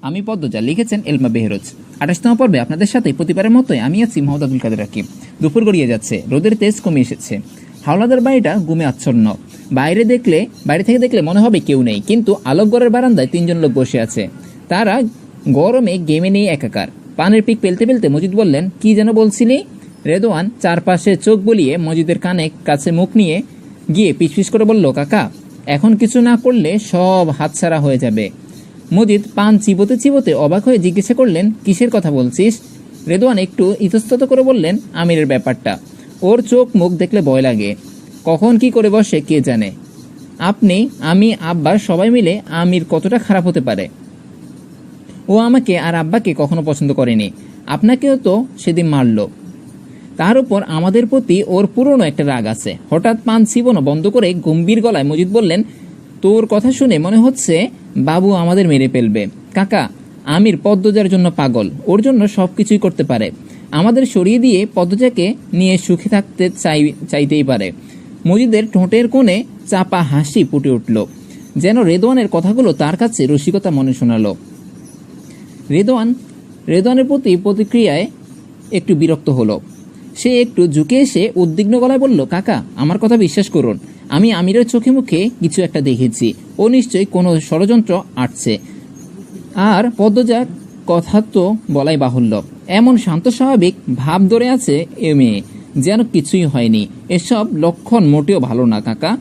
আমি পদ্মজা, লিখেছেন এলমা বেহরোজ। 28তম পর্বে আপনাদের সাথে প্রতিবারের মতোই আমি আছি মোহাম্মদ আব্দুল কাদের রাকিব। দুপুর গড়িয়ে যাচ্ছে, রোদের তেজ কমে এসেছে। হাওলাদার বাড়িটা গুমে আচ্ছন্ন। বাইরে থেকে দেখলে মনে হবে কেউ নেই, কিন্তু আলোকগড়ের বারান্দায় 3জন লোক বসে আছে। তারা গরমে গেমে নিয়ে একাকার। পানের পিক পেলতে পেলতে মজিদ বললেন, কি যেন বলছিলি? রেদওয়ান চারপাশে চোখ বলিয়ে মজিদের কাছে মুখ নিয়ে গিয়ে পিছপিছ করে বলল, কাকা, এখন কিছু না করলে সব হাতছাড়া হয়ে যাবে। মজিদ পান চিবোতে চিবোতে অবাক হয়ে জিজ্ঞাসা করলেন, কিসের কথা বলছিস? রেদওয়ান একটু ইতস্তত করে বললেন, আমিরের ব্যাপারটা। ওর চোখ মুখ দেখলে ভয় লাগে, কখন কি করে বসে কে জানে। আপনি, আমি, আব্বা সবাই মিলে আমির কতটা খারাপ হতে পারে। ও আমাকে আর আব্বাকে কখনো পছন্দ করেনি, আপনাকেও তো সেদিন মারল। তার উপর আমাদের প্রতি ওর পুরনো একটা রাগ আছে। হঠাৎ পান চিবোনো বন্ধ করে গম্ভীর গলায় মজিদ বললেন, তোর কথা শুনে মনে হচ্ছে বাবু আমাদের মেরে ফেলবে। কাকা, আমির পদ্মজার জন্য পাগল, ওর জন্য সবকিছুই করতে পারে। আমাদের সরিয়ে দিয়ে পদ্মজাকে নিয়ে সুখে থাকতে চাইতেই পারে। মজিদের ঠোঁটের কোণে চাপা হাসি ফুটে উঠল, যেন রেদওয়ানের কথাগুলো তার কাছে রসিকতা মনে শোনালো। রেদওয়ানের প্রতি প্রতিক্রিয়ায় একটু বিরক্ত হলো। সে একটু ঝুঁকে এসে উদ্বিগ্ন গলায় বলল, কাকা, আমার কথা বিশ্বাস করুন, আমি আমিরের চোখে মুখে কিছু একটা দেখেছি। ও নিশ্চয়ই কোনো ষড়যন্ত্র আটছে। আর পদ্মজার কথা তো বলাই বাহুল্য, এমন শান্ত স্বাভাবিক ভাব ধরে আছে এ মেয়ে, যেন কিছুই হয়নি। এসব লক্ষণ মোটেও ভালো না কাকা।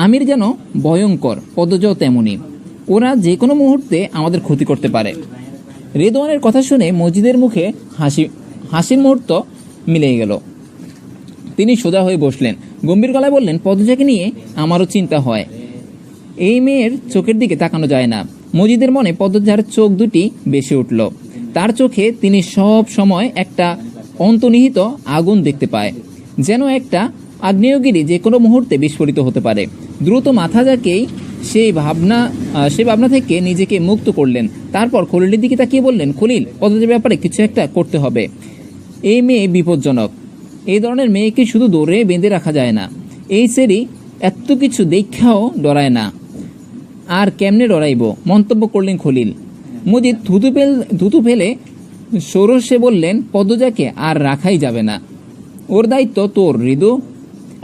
আমির যেন ভয়ঙ্কর, পদ্মজাও তেমনি। ওরা যে কোনো মুহূর্তে আমাদের ক্ষতি করতে পারে। রেদওয়ানের কথা শুনে মজিদের মুখে হাসির মুহূর্ত মিলে গেল। তিনি সোজা হয়ে বসলেন, গম্ভীর গলায় বললেন, পদ্মজাকে নিয়ে আমারও চিন্তা হয়। এই মেয়ের চোখের দিকে তাকানো যায় না। মজিদের মনে পদ্মজার চোখ দুটি বেশি উঠল। তার চোখে তিনি সব সময় একটা অন্তর্নিহিত আগুন দেখতে পায়, যেন একটা আগ্নেয়গিরি যে কোনো মুহূর্তে বিস্ফোরিত হতে পারে। দ্রুত মাথা যাকেই সেই ভাবনা থেকে নিজেকে মুক্ত করলেন। তারপর খলিলের দিকে তাকিয়ে বললেন, খলিল, পদ্মজার ব্যাপারে কিছু একটা করতে হবে। এই মেয়ে বিপজ্জনক। এই ধরনের মেয়েকে শুধু দৌড়ে বেঁধে রাখা যায় না। এই সেরি এত কিছু দেখাও ডরায় না, আর কেমনে ডরাইব, মন্তব্য করলেন খলিল। মজিদ থুতু ফেলে সরসে বললেন, পদ্মজাকে আর রাখাই যাবে না, ওর দায়িত্ব তোর হৃদু।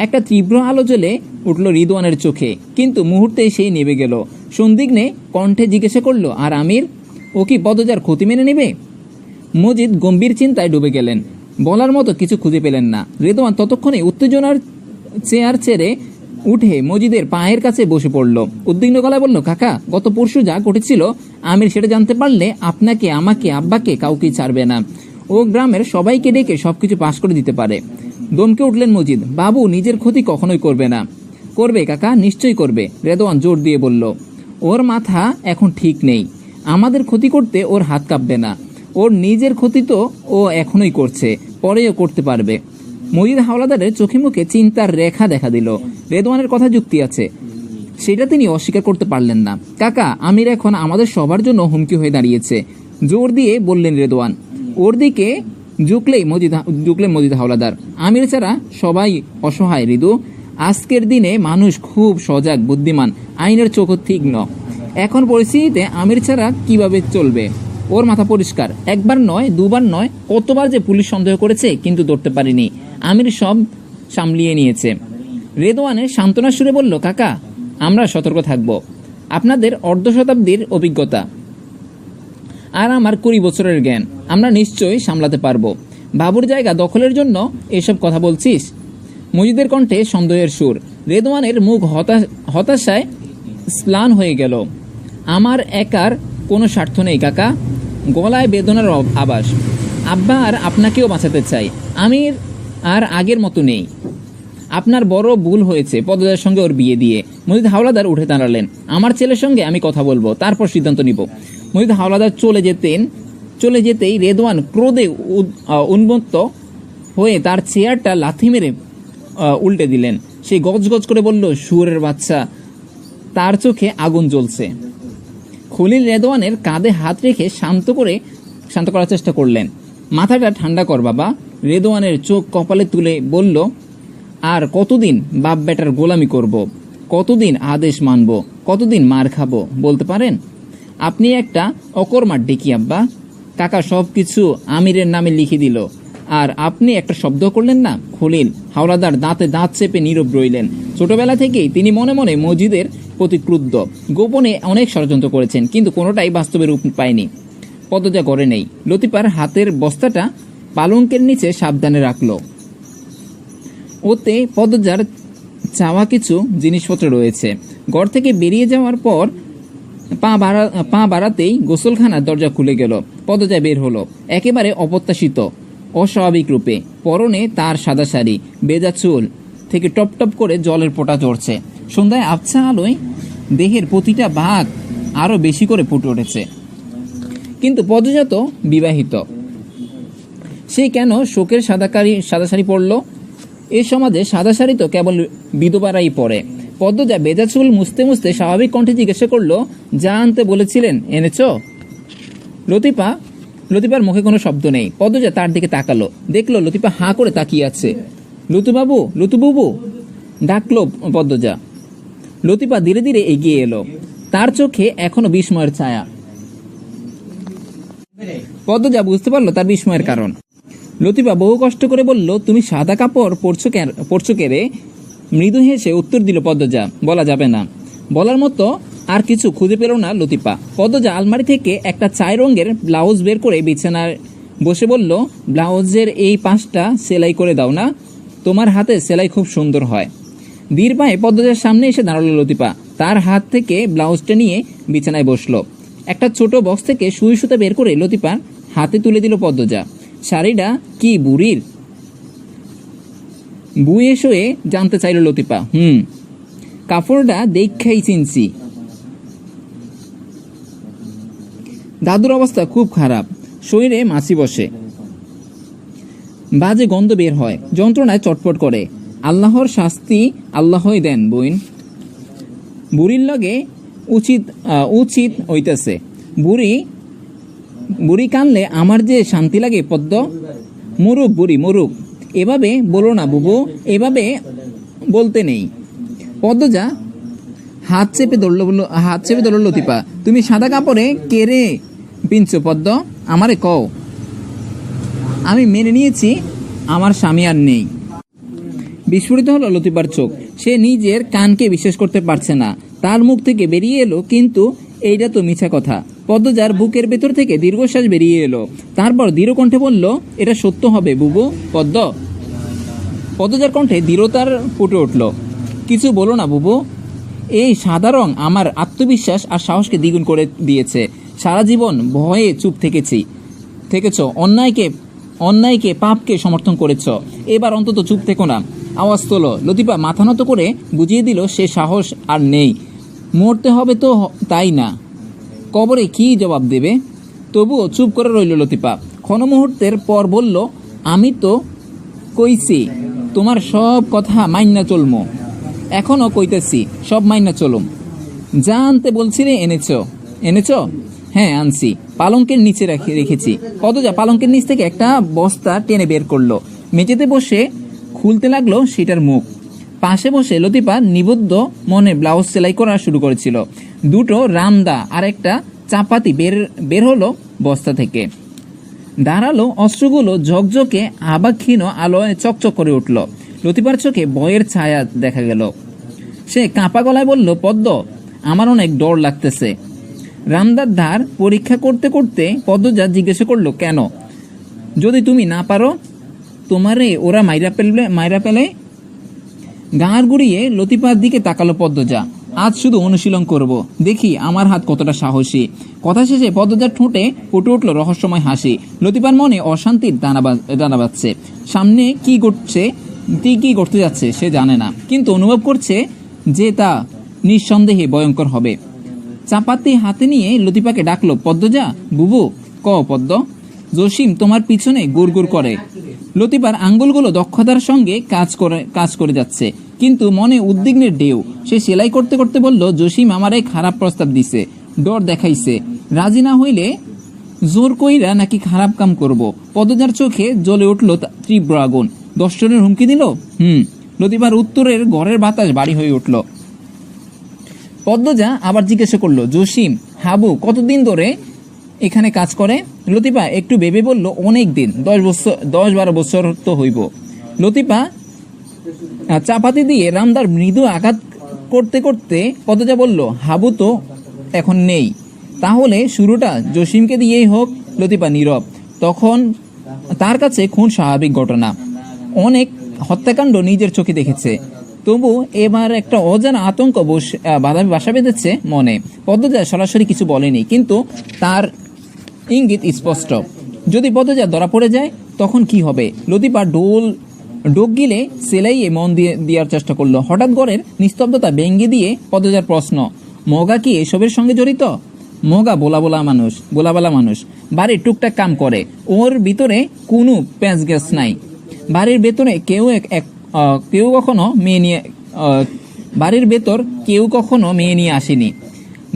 একটা তীব্র আলো জ্বলে উঠল রিদওয়ানের চোখে, কিন্তু মুহূর্তে সেই নেবে গেল। সন্দিগ্ধে কণ্ঠে জিজ্ঞাসা করল, আর আমির, ও কি পদ্মজার ক্ষতি মেনে নেবে? মজিদ গম্ভীর চিন্তায় ডুবে গেলেন, বলার মতো কিছু খুঁজে পেলেন না। রেদওয়ান ততক্ষণে উত্তেজনার চেয়ার ছেড়ে উঠে মজিদের পায়ের কাছে বসে পড়ল। উদ্বিগ্ন গলায় বলল, কাকা, গত পরশু যা ঘটেছিল আমির সেটা জানতে পারলে আপনাকে, আমাকে, আব্বাকে কাউকেই ছাড়বে না। ও গ্রামের সবাইকে ডেকে সবকিছু পাশ করে দিতে পারে। দমকে উঠলেন মজিদ, বাবু নিজের ক্ষতি কখনোই করবে না। করবে কাকা, নিশ্চয়ই করবে, রেদওয়ান জোর দিয়ে বলল। ওর মাথা এখন ঠিক নেই, আমাদের ক্ষতি করতে ওর হাত কাঁপবে না। ওর নিজের ক্ষতি তো ও এখনোই করছে, পরেও করতে পারবে। মজিদ হাওলাদারের চোখে মুখে চিন্তার রেখা দেখা দিল। রেদওয়ানের কথা যুক্তি আছে, সেটা তিনি অস্বীকার করতে পারলেন না। কাকা, আমির এখন আমাদের সবার জন্য হুমকি হয়ে দাঁড়িয়েছে, জোর দিয়ে বললেন রেদওয়ান। ওর দিকে ঝুঁকলেন মজিদ হাওলাদার। আমির ছাড়া সবাই অসহায় হৃদু। আজকের দিনে মানুষ খুব সজাগ, বুদ্ধিমান, আইনের চোখ তীক্ষ্ণ। এখন পরিস্থিতিতে আমির ছাড়া কিভাবে চলবে? ওর মাথা পরিষ্কার, একবার নয়, দুবার নয়, কতবার যে পুলিশ সন্দেহ করেছে, কিন্তু ধরতে পারিনি। আমির সব সামলিয়ে নিয়েছে। রেদওয়ানের সান্ত্বনার সুরে বলল, কাকা, আমরা সতর্ক থাকব। আপনাদের অর্ধশতাব্দীর অভিজ্ঞতা আর আমার 20 বছরের জ্ঞান, আমরা নিশ্চয়ই সামলাতে পারবো। বাবুর জায়গা দখলের জন্য এসব কথা বলছিস? মজিদের কণ্ঠে সন্দেহের সুর। রেদওয়ানের মুখ হতাশায় স্নান হয়ে গেল। আমার একার কোনো স্বার্থ নেই কাকা, গলায় বেদনার আভাস। আব্বা আর আপনাকেও বাঁচাতে চাই। আমির আর আগের মতো নেই। আপনার বড় ভুল হয়েছে পদ্মজার সঙ্গে ওর বিয়ে দিয়ে। মজিদ হাওলাদার উঠে দাঁড়ালেন। আমার ছেলের সঙ্গে আমি কথা বলবো, তারপর সিদ্ধান্ত নিব। মজিদ হাওলাদার চলে যেতেই রেদওয়ান ক্রোধে উন্মত্ত হয়ে তার চেয়ারটা লাথি মেরে উল্টে দিলেন। সে গজগজ করে বলল, শুয়োরের বাচ্চা। তার চোখে আগুন জ্বলছে। খলিল রেদওয়ানের কাঁধে হাত রেখে শান্ত করার চেষ্টা করলেন। মাথাটা ঠান্ডা কর বাবা। রেদওয়ানের চোখ কপালে তুলে বলল, আর কতদিন বাপ বেটার গোলামি করব, কতদিন আদেশ মানব, কতদিন মার খাবো, বলতে পারেন? আপনি একটা অকর্মার ডেকি আব্বা। কাকা সবকিছু আমিরের নামে লিখে দিল, আর আপনি একটা শব্দ করলেন না। খলিল হাওলাদার দাঁতে দাঁত চেপে নীরব রইলেন। ছোটবেলা থেকেই তিনি মনে মনে মসজিদের প্রতি ক্রুদ্ধ। গোপনে অনেক ষড়যন্ত্র করেছেন, কিন্তু কোনোটাই বাস্তবে রূপ পায়নি। পদ্মজা ঘরে নেই। লতিফার হাতের বস্তাটা পালঙ্কের নিচে সাবধানে রাখল। ওতে পদ্মজার চাওয়া কিছু জিনিসপত্র রয়েছে। ঘর থেকে বেরিয়ে যাওয়ার পর পা বাড়াতেই গোসলখানার দরজা খুলে গেল। পদ্মজা বের হলো একেবারে অপ্রত্যাশিত, অস্বাভাবিক রূপে। পরনে তার সাদা শাড়ি, বেজা চুল থেকে টপ টপ করে জলের পোটা চড়ছে। সন্ধ্যায় আবছা আলোয় দেহের প্রতিটা ভাগ আরো বেশি করে ফুটে উঠেছে। কিন্তু পদ্মজা তো বিবাহিত, সে কেন শোকের সাদা শাড়ি পরল? এ সমাজে সাদা শাড়ি তো কেবল বিধবারাই পরে। পদ্মজা বেজা চুল মুছতে মুছতে স্বাভাবিক কণ্ঠে জিজ্ঞাসা করলো, যা আনতে বলেছিলেন এনেছ? লতিফার মুখে কোনো শব্দ নেই। পদ্মজা তার দিকে তাকালো, দেখলো লতিফা হাঁ করে তাকিয়ে আছে। লতুবাবু ডাকলো পদ্মজা। লতিফা ধীরে ধীরে এগিয়ে এলো, তার চোখে এখনো বিস্ময়ের ছায়া। পদ্মজা বুঝতে পারলো তার বিস্ময়ের কারণ। লতিফা বহু কষ্ট করে বলল, তুমি সাদা কাপড় পরছো কেরে? মৃদু হেসে উত্তর দিল পদ্মজা, বলা যাবে না। বলার মতো আর কিছু খুঁজে পেল না লতিফা। পদ্মজা আলমারি থেকে একটা ছাই রঙের ব্লাউজ বের করে বিছানায় বসে বলল, ব্লাউজের এই পাশটা সেলাই করে দাও না, তোমার হাতে সেলাই খুব সুন্দর হয়। ধীর পায়ে পদ্মজার সামনে এসে দাঁড়ালো লতিফা। তার হাত থেকে ব্লাউজটা নিয়ে বিছানায় বসলো। একটা ছোট বক্স থেকে সুই সুতা বের করে লতিফার হাতে তুলে দিল পদ্মজা। শাড়িটা কি বুড়ির? বুয়ে শুয়ে জানতে চাইল লতিফা। কাপড়টা দেখাই চিনছি। দাদুর অবস্থা খুব খারাপ, শরীরে মাছি বসে, বাজে গন্ধ বের হয়, যন্ত্রণায় চটপট করে। আল্লাহর শাস্তি আল্লাহই দেন বইন। বুড়ির লগে উচিত হইতেছে। বুড়ি কানলে আমার যে শান্তি লাগে পদ্ম। মরুক। এভাবে বলো না বুবু, এভাবে বলতে নেই। পদ্মজা হাত চেপে ধরল লতিফা। তুমি সাদা কাপড়ে কেড়ে পিনছো পদ্ম? আমারে কও। আমি মেনে নিয়েছি আমার স্বামী আর নেই। বিস্ফোরিত হলো লতিফার চোখ। সে নিজের কানকে বিশ্বাস করতে পারছে না। তার মুখ থেকে বেরিয়ে এলো, কিন্তু এইটা তো মিছা কথা। পদ্মজার বুকের ভেতর থেকে দীর্ঘশ্বাস বেরিয়ে এলো। তারপর দৃঢ় কণ্ঠে বলল, এটা সত্য হবে বুবু। পদ্মজার কণ্ঠে দৃঢ়তার ফুটে উঠল। কিছু বলো না বুবু। এই সাদা রং আমার আত্মবিশ্বাস আর সাহসকে দ্বিগুণ করে দিয়েছে। সারা জীবন ভয়ে চুপ থেকেছ, অন্যায়কে পাপকে সমর্থন করেছ। এবার অন্তত চুপ থেকো না। আওয়াজ তোলো। লতিফা মাথা নত করে বুঝিয়ে দিল সে সাহস আর নেই। মরতে হবে তো, তাই না? কবরে কি জবাব দেবে? তবুও চুপ করে রইল লতিফা। ক্ষণ মুহূর্তের পর বলল, আমি তো কইছি তোমার সব কথা মাইন্না চলমো। এখনো কইতেছি, সব মাইন্না চলুম। যা আনতে বলছিলে এনেছ? হ্যাঁ আনছি, পালঙ্কের নিচে রেখেছি। পদ্মজা পালঙ্কের নিচ থেকে একটা বস্তা টেনে বের করলো। মেঝেতে বসে খুলতে লাগলো সেটার মুখ। পাশে বসে লতিফা নিবদ্ধ মনে ব্লাউজ সেলাই করা শুরু করেছিল। দুটো রামদা আর একটা চাপাতি বের হলো বস্তা থেকে। দাঁড়ালো অস্ত্রগুলো ঝকঝকে আবাক্ষীণ আলোয় চকচক করে উঠল। লতিফার চোখে ভয়ের ছায়া দেখা গেল। সে কাঁপা গলায় বলল, পদ্ম, আমার অনেক ডর লাগতেছে। রামদার ধার পরীক্ষা করতে করতে পদ্মজা জিজ্ঞাসা করলো, কেন? যদি তুমি না পারো, তোমারে ওরা মাইরা পেলে? গাঁর গুড়িয়ে লতিফার দিকে তাকালো পদ্মজা। আজ শুধু অনুশীলন করব, দেখি আমার হাত কতটা সাহসী। কথা শেষে পদ্মজার ঠোঁটে ফুটে উঠল রহস্যময় হাসি। লতিফার মনে অশান্তির দানা বাঁধছে। সামনে কি ঘটতে যাচ্ছে সে জানে না, কিন্তু অনুভব করছে যে তা নিঃসন্দেহে ভয়ঙ্কর হবে। চাপাতি হাতে নিয়ে লতিফাকে ডাকলো, পদ্মজা, বুবু, পদ্ম, জসিম তোমার পিছনে গুড়গুড় করে। লতিফার আঙ্গুলগুলো দক্ষতার সঙ্গে কাজ করে যাচ্ছে, কিন্তু মনে উদ্বিগ্নের ঢেউ। সে সেলাই করতে করতে বলল, জসিম আমারে খারাপ প্রস্তাব দিছে, ডর দেখাইছে, রাজি না হইলে জোর কইরা নাকি খারাপ কাম করব। পদ্মজার চোখে জ্বলে উঠল তীব্র আগুন। দর্শনের হুমকি দিল? লতিফার উত্তরের ঘরের বাতাস বাড়ি হয়ে উঠল। পদ্মজা আবার জিজ্ঞাসা করলো, জসিম হাবু কতদিন ধরে এখানে কাজ করে? লতিফা একটু ভেবে বলল, অনেক দিন, 10-12 বছর তো হইব। লতিফা চাপাতি দিয়ে রামদার মৃদু আঘাত করতে করতে পদজা বলল, হাবু তো এখন নেই, তাহলে শুরুটা জসিমকে দিয়েই হোক। লতিফা নীরব। তখন তার কাছে খুন স্বাভাবিক ঘটনা, অনেক হত্যাকাণ্ড নিজের চোখে দেখেছে, তবু এবার একটা অজানা আতঙ্ক বাসা বেঁধেছে মনে। পদ্মজা সরাসরি কিছু বলেনি, কিন্তু তার ইঙ্গিত স্পষ্ট। যদি পদ্মজা ধরা পড়ে যায় তখন কি হবে? লতিফা ডোক গিলে সেলাইয়ে মন দেওয়ার চেষ্টা করলো। হঠাৎ ঘরের নিস্তব্ধতা ভেঙে দিয়ে পদ্মজার প্রশ্ন, মগা কি এসবের সঙ্গে জড়িত? মগা বোলাবালা মানুষ, বাড়ির টুকটাক কাম করে, ওর ভিতরে কোনো প্যাঁচ গ্যাস নাই। বাড়ির ভেতরে কেউ কখনো মেয়ে নিয়ে আসেনি।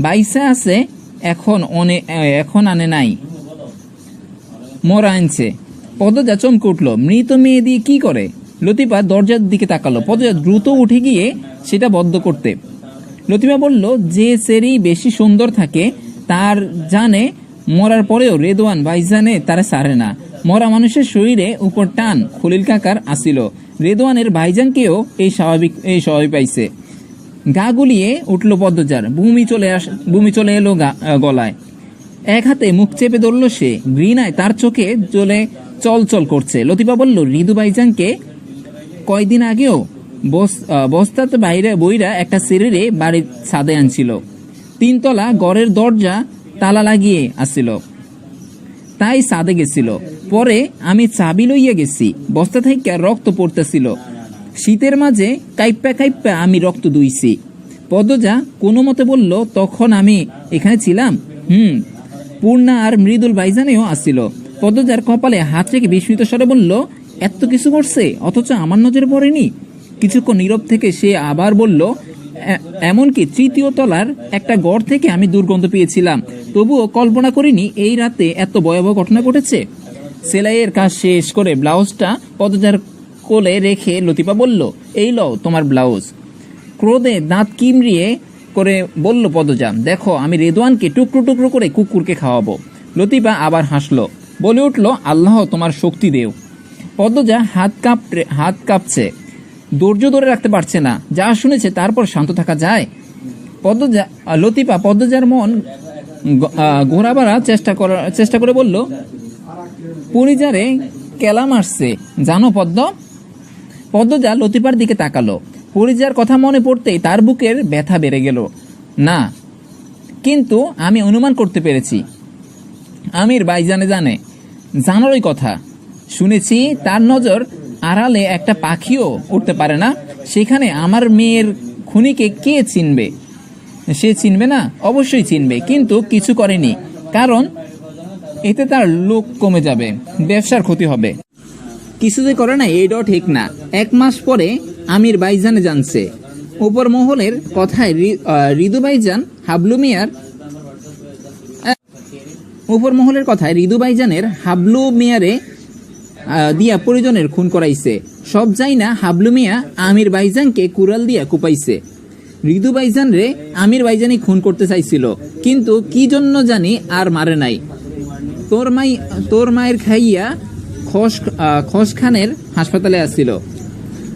বাইসা আছে এখন আনে নাই, মরা আনছে। পদ্মজা চমকে উঠল। মৃত মেয়ে দিয়ে কি করে? লতিফা দরজার দিকে তাকালো। পদ্মজা দ্রুত উঠে গিয়ে সেটা বন্ধ করতে। লতিফা বলল, যে সেরি বেশি সুন্দর থাকে তার জানে মরার পরেও রেদওয়ান ভাইজানে তারা সারে না। মরা মানুষের শরীরে উপর টান খলিল কাকার আসিল, রেদওয়ানের ভাইজানকেও এই স্বাভাবিক পাইছে। গা গুলিয়ে উঠল পদ্মজার, বুমি চলে এলো গলায়। এক হাতে মুখ চেপে ধরল সে, ঘৃণায় তার চোখে চল করছে। লতিফা বলল, রিদু ভাইজানকে কয়দিন আগেও বস্তাতে বইরা একটা শরীরে বাড়ির ছাদে আনছিল। 3 তলা ঘরের দরজা তালা লাগিয়ে আসছিল, তাই ছাদে গেছিল। পরে আমি চাবি লইয়া গেছি, বস্তা থেকে রক্ত পড়তেছিল। শীতের মাঝে কাইপ্পা আমি রক্ত দুইছি। পদ্মজা কোনো মতে বলল, তখন আমি এখানে ছিলাম। পূর্ণা আর মৃদুল ভাইজানেও আসছিল। পদ্মজার কপালে হাত রেখে বিস্মিত স্বরে বলল, এত কিছু করছে অথচ আমার নজরে পড়েনি। কিছুক্ষণ নীরব থেকে সে আবার বলল, এমনকি 3য় তলার একটা ঘর থেকে আমি দুর্গন্ধ পেয়েছিলাম, তবুও কল্পনা করিনি এই রাতে এত ভয়াবহ ঘটনা ঘটেছে। সেলাইয়ের কাজ শেষ করে ব্লাউজটা পদ্মজার কোলে রেখে লতিফা বলল, এই লও তোমার ব্লাউজ। ক্রোধে দাঁত কিমড়িয়ে করে বলল পদ্মজা, দেখো আমি রেদওয়ানকে টুকরো করে কুকুরকে খাওয়াবো। লতিফা আবার হাসলো, বলে উঠল, আল্লাহ তোমার শক্তি দেও। পদ্মজা হাত কাঁপছে, ধৈর্য ধরে রাখতে পারছে না। যা শুনেছে তারপর শান্ত থাকা যায়? লতিফা পদ্মজার মন ঘোরাবার চেষ্টা করে বলল, পরিজারে কেলা মারছে জানো পদ্ম? পদ্মজা লতিফার দিকে তাকালো। পরিজার কথা মনে পড়তেই তার বুকের ব্যথা বেড়ে গেল। না, কিন্তু আমি অনুমান করতে পেরেছি। আমির ভাইজানে জানারই কথা। শুনেছি তার নজর আড়ালে একটা পাখিও উঠতে পারে না। সেখানে আমার মেয়ের খুনিকে কে চিনবে? সে চিনবে না? অবশ্যই চিনবে, কিন্তু কিছু করেনি, কারণ এতে তার লোক কমে যাবে, ব্যবসার ক্ষতি হবে। কিছু যে করে না এটাও ঠিক না। 1 মাস পরে আমির ভাইজানে জানছে। উপর মহলের কথায় রিদু ভাইজানের হাবলু মিয়ারে দিয়া পরিজনের খুন করাইছে। সব যাই না হাবলু মিয়া আমির ভাইজানকে কুড়াল দিয়া কুপাইছে। রিদু ভাইজান রে আমির ভাইজানই খুন করতে চাইছিল, কিন্তু কি জন্য জানি আর মারে নাই। তোর মায়ের খাইয়া খসখানের হাসপাতালে আসছিল।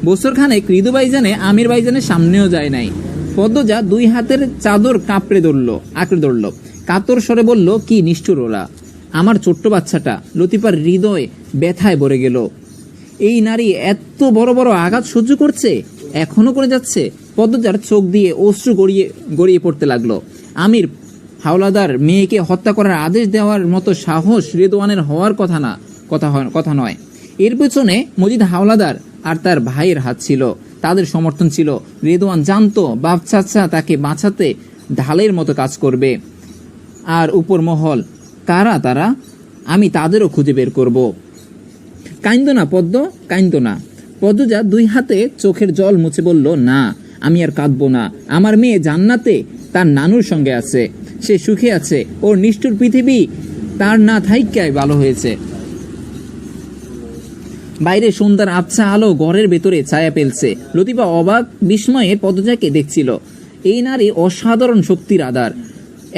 বছর খানেক রিদু ভাইজানে আমির ভাইজানের সামনেও যায় নাই। পদ্মজা 2 হাতের চাদর আঁকড়ে ধরল, কাতর স্বরে বলল, কি নিষ্ঠুর ওরা, আমার ছোট্ট বাচ্চাটা। লতিফার হৃদয় ব্যথায় ভরে গেল। এই নারী এত বড় বড় আঘাত সহ্য করছে, এখনো করে যাচ্ছে। পদ্মজার চোখ দিয়ে অশ্রু গড়িয়ে পড়তে লাগলো। আমির হাওলাদার মেয়েকে হত্যা করার আদেশ দেওয়ার মতো সাহস রেদওয়ানের হওয়ার কথা নয়। এর পেছনে মজিদ হাওলাদার আর তার ভাইয়ের হাত ছিল, তাদের সমর্থন ছিল। রেদওয়ান জানতো বাপ চাচা তাকে বাঁচাতে ঢালের মতো কাজ করবে। আর উপর মহল কারা তারা, আমি তাদেরও খুঁজে বের করব। কাইন্দো না পদ্ম, কাইন্দো না। পদ্মজা 2 হাতে চোখের জল মুছে বলল, না, আমি আর কাঁদবো না। আমার মেয়ে জান্নাতে তার নানুর সঙ্গে আছে, সে সুখে আছে। ওর নিষ্ঠুর পৃথিবী তার না থাইকায় ভালো হয়েছে। বাইরে সন্ধ্যার আবছা আলো ঘরের ভেতরে ছায়া ফেলছে। লতিফা অবাক বিস্ময়ে পদ্মজাকে দেখছিল। এই নারী অসাধারণ শক্তির আধার।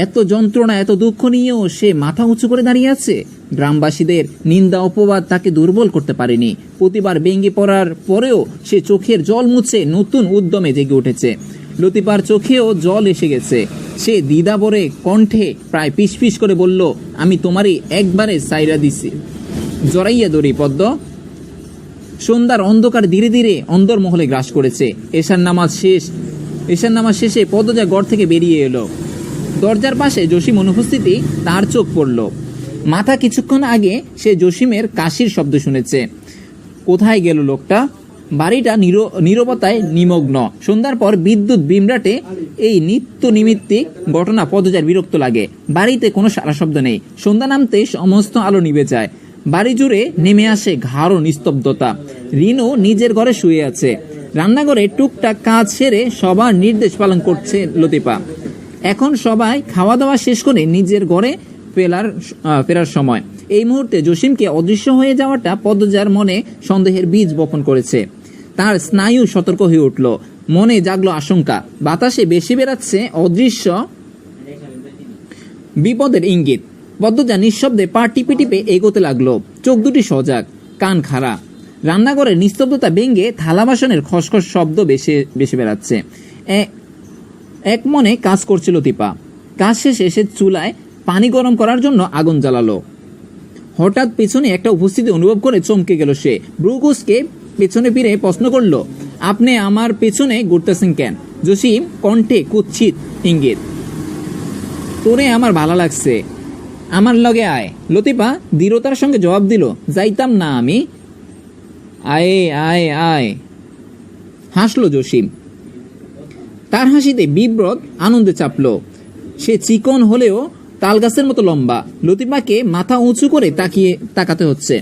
এত যন্ত্রণা এত দুঃখ নিয়েও সে মাথা উঁচু করে দাঁড়িয়ে আছে। গ্রামবাসীদের নিন্দা অপবাদ তাকে দুর্বল করতে পারেনি। প্রতিবার ভেঙে পড়ার পরেও সে চোখের জল মুছে নতুন উদ্যমে জেগে উঠেছে। লতিফার চোখেও জল এসে গেছে। সে দ্বিধাভরে কণ্ঠে প্রায় পিসপিস করে বলল, আমি তোমারই একবারে সাইরা দিছি, জড়াইয়া ধরি পদ্ম। সন্ধ্যার অন্ধকার ধীরে ধীরে অন্দরমহলে গ্রাস করেছে। এশার নামাজ শেষে পদ্মজা ঘর থেকে বেরিয়ে এলো। দরজার পাশে জসিম অনুপস্থিতি তার চোখ পড়ল। মাথা কিছুক্ষণ আগে সে জসিমের কাশির শব্দ শুনেছে। কোথায় গেল লোকটা? বাড়িটা নীরবতায় নিমগ্ন। সন্ধ্যার পর বিদ্যুৎ বিমরাটে এই নিত্য নিমিত্তিক ঘটনা পদ্মজার বিরক্ত লাগে। বাড়িতে কোনো সারা শব্দ নেই। সন্ধ্যা নামতে সমস্ত আলো নিভে যায়। বাড়ি জুড়ে নেমে আসে ঘাড় নিস্তব্ধতা। রিনু নিজের ঘরে শুয়ে আছে। রান্নাঘরে টুকটাক কাজ সেরে সবার নির্দেশ পালন করছে লতিফা। এখন সবাই খাওয়া দাওয়া শেষ করে নিজের ঘরে ফেরার সময়। এই মুহূর্তে জসিমকে অদৃশ্য হয়ে যাওয়াটা পদ্মজার মনে সন্দেহের বীজ বপন করেছে। তার স্নায়ু সতর্ক হয়ে উঠল। মনে জাগলো আশঙ্কা। বাতাসে বেশি বেড়াচ্ছে অদৃশ্য বিপদের ইঙ্গিত। পদ্মজা নিঃশব্দে পা টিপে টিপে এগোতে লাগলো। চোখ দুটি সজাগ, কান খাড়া। রান্নাঘরের নিস্তব্ধতা ভেঙে থালা বাসনের খসখস শব্দ বেশি বেড়াচ্ছে। এক মনে কাজ করছিল লতিফা। কাজ শেষে সে চুলায় পানি গরম করার জন্য আগুন জ্বালালো। হঠাৎ পেছনে একটা উপস্থিতি অনুভব করে চমকে গেল সে। ব্রুকুসকে পেছনে ফিরে প্রশ্ন করল, আপনি আমার পেছনে ঘুরতেছেন কেন? জসিম কণ্ঠে কুৎসিত ইঙ্গিত। তোরে আমার ভালো লাগছে, আমার লগে আয়। লতিফা দৃঢ়তার সঙ্গে জবাব দিল, যাইতাম না আমি। আয় আয় আয়। হাসল জসিম। তার হাসিতে বিব্রত আনন্দে চাপল। সে চিকন হলেও তালগাছের মতো লম্বা। লতিফাকে মাথা উঁচু করে তাকাতে হচ্ছে।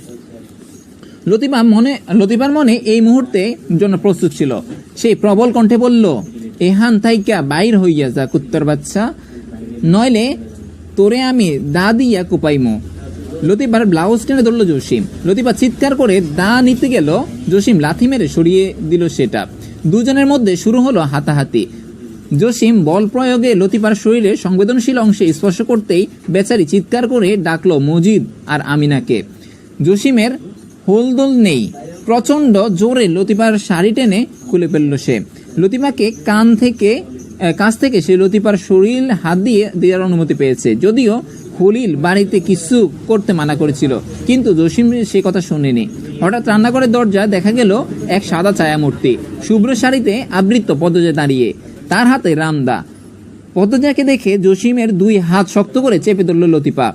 লতিফার মনে এই মুহূর্তে জন্য প্রস্তুত ছিল। সে প্রবল কণ্ঠে বলল, এহান থাইকা বাইর হইয়া যা কুত্তর বাচ্চা, নইলে তোরে আমি দা দিয়া কুপাইমো। লতিফার ব্লাউজ টেনে ধরল জসিম। লতিফা চিৎকার করে দা নিতে গেল। জসিম লাথি মেরে সরিয়ে দিল সেটা। দুজনের মধ্যে শুরু হলো হাতাহাতি। জসিম বল প্রয়োগে লতিফার শরীরের সংবেদনশীল অংশে স্পর্শ করতেই বেচারি চিৎকার করে ডাকলো মজিদ আর আমিনাকে। জসিমের হোলদোল নেই। প্রচন্ড জোরে লতিফার শাড়ি টেনে খুলে ফেলল সে। লতিফাকে কাছ থেকে সে লতিফার শরীর হাত দিয়ে দেওয়ার অনুমতি পেয়েছে। যদিও খলিল বাড়িতে কিছু করতে মানা করেছিল, কিন্তু জসিম সে কথা শোনেনি। হঠাৎ রান্নাঘরের দরজা দেখা গেল এক সাদা ছায়ামূর্তি। শুভ্র শাড়িতে আবৃত পদ্মজা দাঁড়িয়ে, তার হাতে রামদা। পদ্মজাকে দেখে জসিমের দুই হাত শক্ত করে চেপে ধরল লতিফা।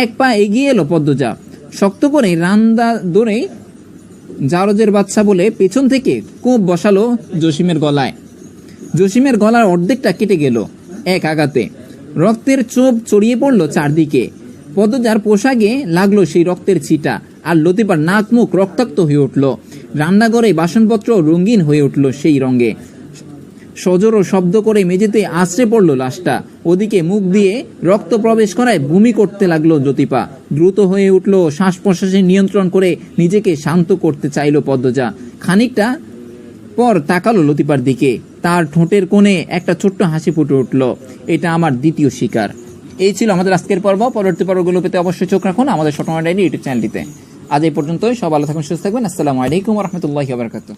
এক পা এগিয়ে এলো পদ্মজা। শক্ত করে রামদা ধরে জারজের বাচ্চা বলে পেছন থেকে কোপ বসালো জসিমের গলায়। জসিমের গলার অর্ধেকটা কেটে গেল এক আঘাতে। রক্তের চোপ ছড়িয়ে পড়ল চারদিকে। পদ্মজার পোশাকে লাগলো সেই রক্তের ছিটা। আর লতিফার নাক মুখ রক্তাক্ত হয়ে উঠল। রান্নাঘরে বাসনপত্র রঙিন হয়ে উঠল সেই রঙে। সজোরো শব্দ করে মেঝেতে আছড়ে পড়ল লাশটা। ওদিকে মুখ দিয়ে রক্ত প্রবেশ করায় বমি করতে লাগলো লতিফা। দ্রুত হয়ে উঠল শ্বাস প্রশ্বাসে নিয়ন্ত্রণ করে নিজেকে শান্ত করতে চাইল পদ্মজা। খানিকটা পর তাকালো লতিফার দিকে। তার ঠোঁটের কোণে একটা ছোট্ট হাসি ফুটে উঠল। এটা আমার দ্বিতীয় শিকার। এই ছিল আমাদের আজকের পর্ব। পরবর্তী পর্বগুলো পেতে অবশ্যই চোখ রাখুন আমাদের ছোট ডায়েরি ইউটিউব চ্যানেলটিতে। আজ এই পর্যন্তই। সব ভালো থাকুন, সুস্থ থাকবেন। আসসালামু আলাইকুম ওয়া রাহমাতুল্লাহি ওয়া বারাকাতুহু।